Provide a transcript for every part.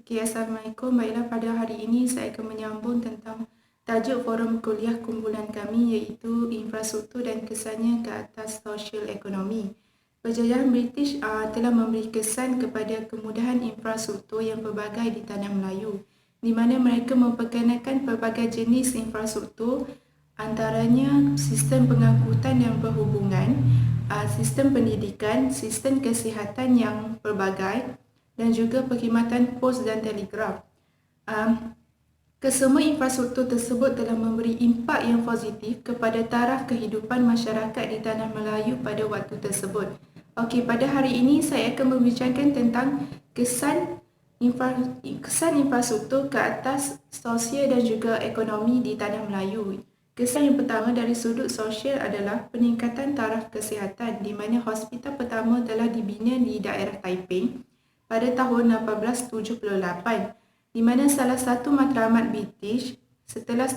Okay, Assalamualaikum. Baiklah, pada hari ini saya akan menyambung tentang tajuk forum kuliah kumpulan kami iaitu infrastruktur dan kesannya ke atas sosial ekonomi. Penjajahan British telah memberi kesan kepada kemudahan infrastruktur yang pelbagai di Tanah Melayu, di mana mereka memperkenalkan pelbagai jenis infrastruktur, antaranya sistem pengangkutan yang berhubungan, sistem pendidikan, sistem kesihatan yang pelbagai dan juga perkhidmatan pos dan telegraf. Kesemua infrastruktur tersebut telah memberi impak yang positif kepada taraf kehidupan masyarakat di Tanah Melayu pada waktu tersebut. Okey, pada hari ini saya akan membicarakan tentang kesan infrastruktur ke atas sosial dan juga ekonomi di Tanah Melayu. Kesan yang pertama dari sudut sosial adalah peningkatan taraf kesihatan, di mana hospital pertama telah dibina di daerah Taiping pada tahun 1878, di mana salah satu matlamat British setelah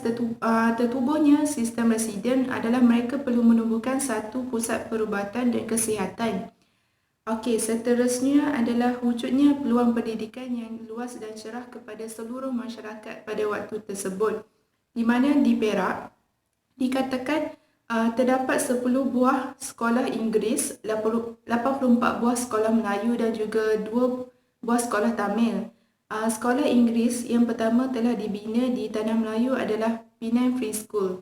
tertubuhnya sistem residen adalah mereka perlu menubuhkan satu pusat perubatan dan kesihatan. Okey, seterusnya adalah wujudnya peluang pendidikan yang luas dan cerah kepada seluruh masyarakat pada waktu tersebut, di mana di Perak dikatakan terdapat 10 buah sekolah Inggeris, 84 buah sekolah Melayu dan juga 2 buah sekolah Tamil. Sekolah Inggeris yang pertama telah dibina di Tanah Melayu adalah Penang Free School.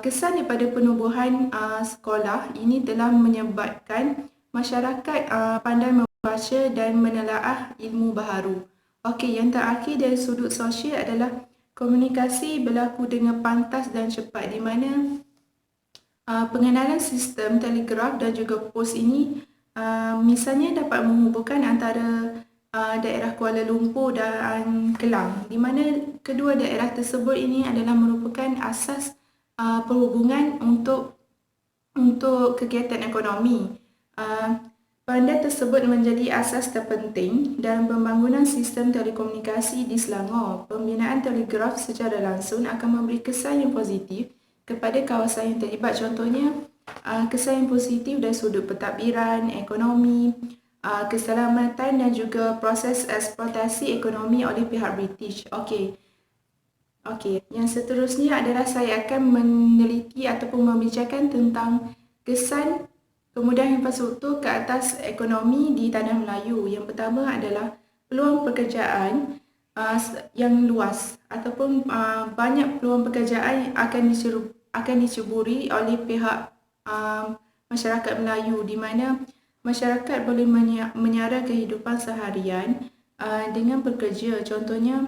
Kesan daripada penubuhan sekolah ini telah menyebabkan masyarakat pandai membaca dan menelaah ilmu baharu. Okey, yang terakhir dari sudut sosial adalah komunikasi berlaku dengan pantas dan cepat, di mana pengenalan sistem telegraf dan juga pos ini misalnya dapat menghubungkan antara daerah Kuala Lumpur dan Kelang, di mana kedua daerah tersebut ini adalah merupakan asas perhubungan untuk kegiatan ekonomi. Bandar tersebut menjadi asas terpenting dalam pembangunan sistem telekomunikasi di Selangor. Pembinaan telegraf secara langsung akan memberi kesan yang positif kepada kawasan yang terlibat. Contohnya, kesan yang positif dari sudut pentadbiran, ekonomi, keselamatan dan juga proses eksploitasi ekonomi oleh pihak British. Okey, yang seterusnya adalah saya akan meneliti ataupun membicarakan tentang kesan kemudahan infrastruktur ke atas ekonomi di Tanah Melayu. Yang pertama adalah peluang pekerjaan yang luas ataupun banyak peluang pekerjaan akan diceburi oleh pihak masyarakat Melayu, di mana masyarakat boleh menyara kehidupan seharian dengan bekerja. Contohnya,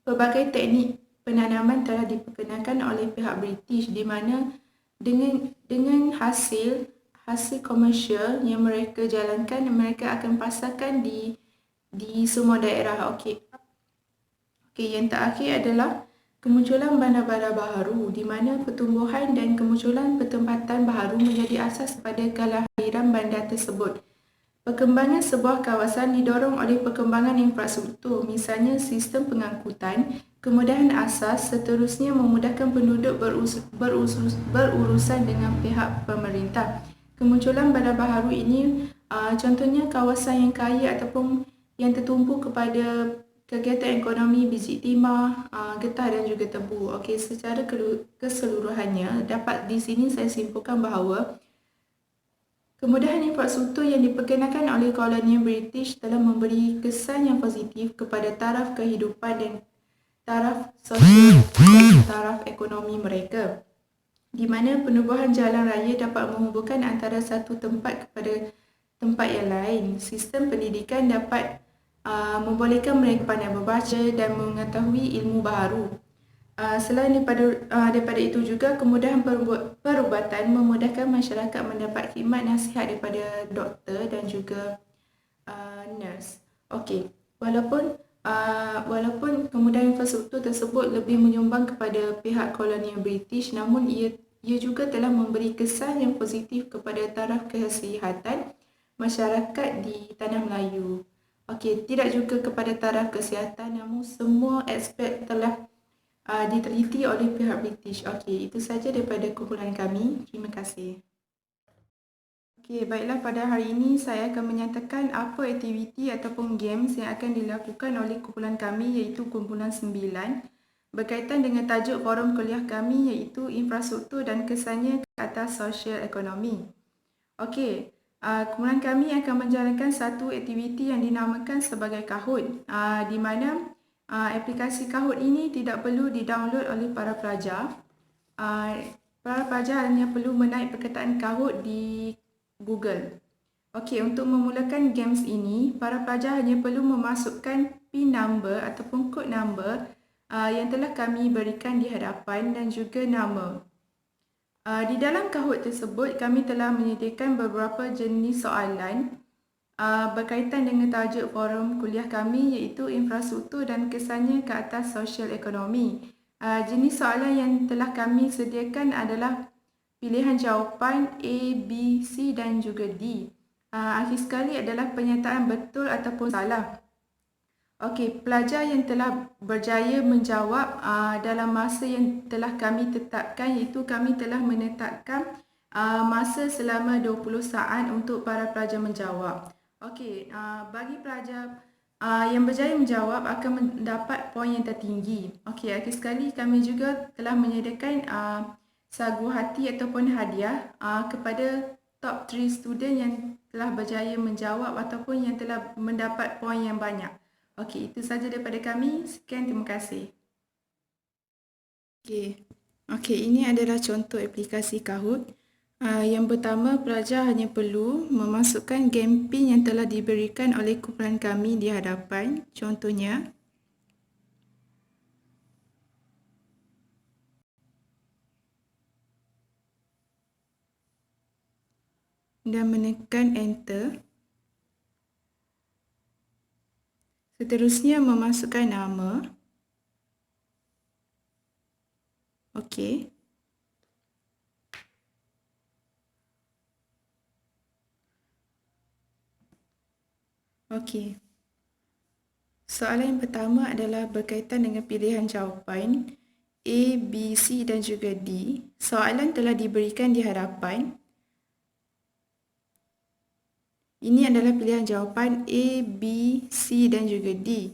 pelbagai teknik penanaman telah diperkenalkan oleh pihak British, di mana dengan hasil komersial yang mereka jalankan, mereka akan pasarkan di semua daerah. Okey, yang terakhir adalah kemunculan bandar-bandar baharu, di mana pertumbuhan dan kemunculan pertempatan baharu menjadi asas pada kelahiran bandar tersebut. Perkembangan sebuah kawasan didorong oleh perkembangan infrastruktur, misalnya sistem pengangkutan, kemudahan asas, seterusnya memudahkan penduduk berurusan dengan pihak pemerintah. Kemunculan bandar baharu ini contohnya kawasan yang kaya ataupun yang tertumpu kepada kegiatan ekonomi biji timah, getah dan juga tebu. Okey, secara keseluruhannya dapat di sini saya simpulkan bahawa kemudahan infrastruktur yang diperkenalkan oleh kolonial British telah memberi kesan yang positif kepada taraf kehidupan dan taraf sosial dan taraf ekonomi mereka, di mana penubuhan jalan raya dapat menghubungkan antara satu tempat kepada tempat yang lain. Sistem pendidikan dapat membolehkan mereka pandai membaca dan mengetahui ilmu baharu. Selain daripada itu juga, kemudahan perubatan memudahkan masyarakat mendapat khidmat nasihat daripada doktor dan juga nurse. Okey, walaupun kemudahan infrastruktur tersebut lebih menyumbang kepada pihak kolonial British, namun ia juga telah memberi kesan yang positif kepada taraf kesihatan masyarakat di Tanah Melayu. Okey, tidak juga kepada taraf kesihatan, namun semua aspek telah diteliti oleh pihak British. Okey, itu saja daripada kumpulan kami. Terima kasih. Okey, baiklah, pada hari ini saya akan menyatakan apa aktiviti ataupun games yang akan dilakukan oleh kumpulan kami, iaitu kumpulan 9, berkaitan dengan tajuk forum kuliah kami, iaitu infrastruktur dan kesannya ke atas sosial ekonomi. Okey, kumpulan kami akan menjalankan satu aktiviti yang dinamakan sebagai Kahoot, di mana aplikasi Kahoot ini tidak perlu didownload oleh para pelajar. Para pelajar hanya perlu menaik perkataan Kahoot di Google. Okey, untuk memulakan games ini, para pelajar hanya perlu memasukkan PIN number ataupun kod number yang telah kami berikan di hadapan dan juga nama. Di dalam Kahoot tersebut, kami telah menyediakan beberapa jenis soalan berkaitan dengan tajuk forum kuliah kami, iaitu infrastruktur dan kesannya ke atas sosial ekonomi. Jenis soalan yang telah kami sediakan adalah pilihan jawapan A, B, C dan juga D. Akhir sekali adalah penyataan betul ataupun salah. Okey, pelajar yang telah berjaya menjawab dalam masa yang telah kami tetapkan, iaitu kami telah menetapkan masa selama 20 saat untuk para pelajar menjawab. Okey, bagi pelajar yang berjaya menjawab akan mendapat poin yang tertinggi. Okey, akhir sekali kami juga telah menyediakan sagu hati ataupun hadiah kepada top 3 student yang telah berjaya menjawab ataupun yang telah mendapat poin yang banyak. Okey, itu sahaja daripada kami. Sekian, terima kasih. Okey, ini adalah contoh aplikasi Kahoot. Yang pertama, pelajar hanya perlu memasukkan game PIN yang telah diberikan oleh kumpulan kami di hadapan. Contohnya, dan menekan enter. Seterusnya, memasukkan nama. Okey. Okey. Soalan yang pertama adalah berkaitan dengan pilihan jawapan A, B, C dan juga D. Soalan telah diberikan di hadapan. Ini adalah pilihan jawapan A, B, C dan juga D.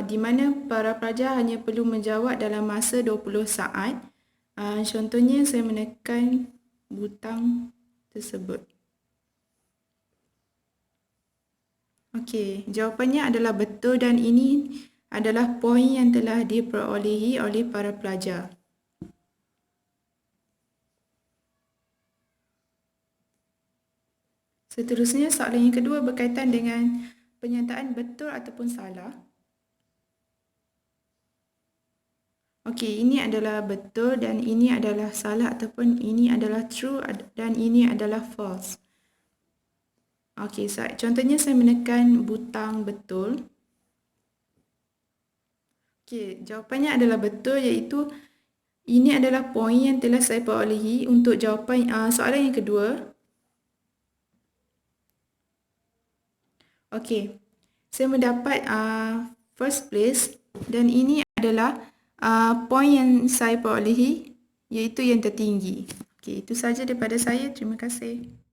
Di mana para pelajar hanya perlu menjawab dalam masa 20 saat. Contohnya, saya menekan butang tersebut. Okey, jawapannya adalah betul dan ini adalah poin yang telah diperolehi oleh para pelajar. Seterusnya, soalan yang kedua berkaitan dengan penyataan betul ataupun salah. Okey, ini adalah betul dan ini adalah salah ataupun ini adalah true dan ini adalah false. Okey, contohnya saya menekan butang betul. Okey, jawapannya adalah betul, iaitu ini adalah poin yang telah saya perolehi untuk jawapan soalan yang kedua. Okey, saya mendapat first place dan ini adalah poin yang saya perolehi, iaitu yang tertinggi. Okey, itu sahaja daripada saya. Terima kasih.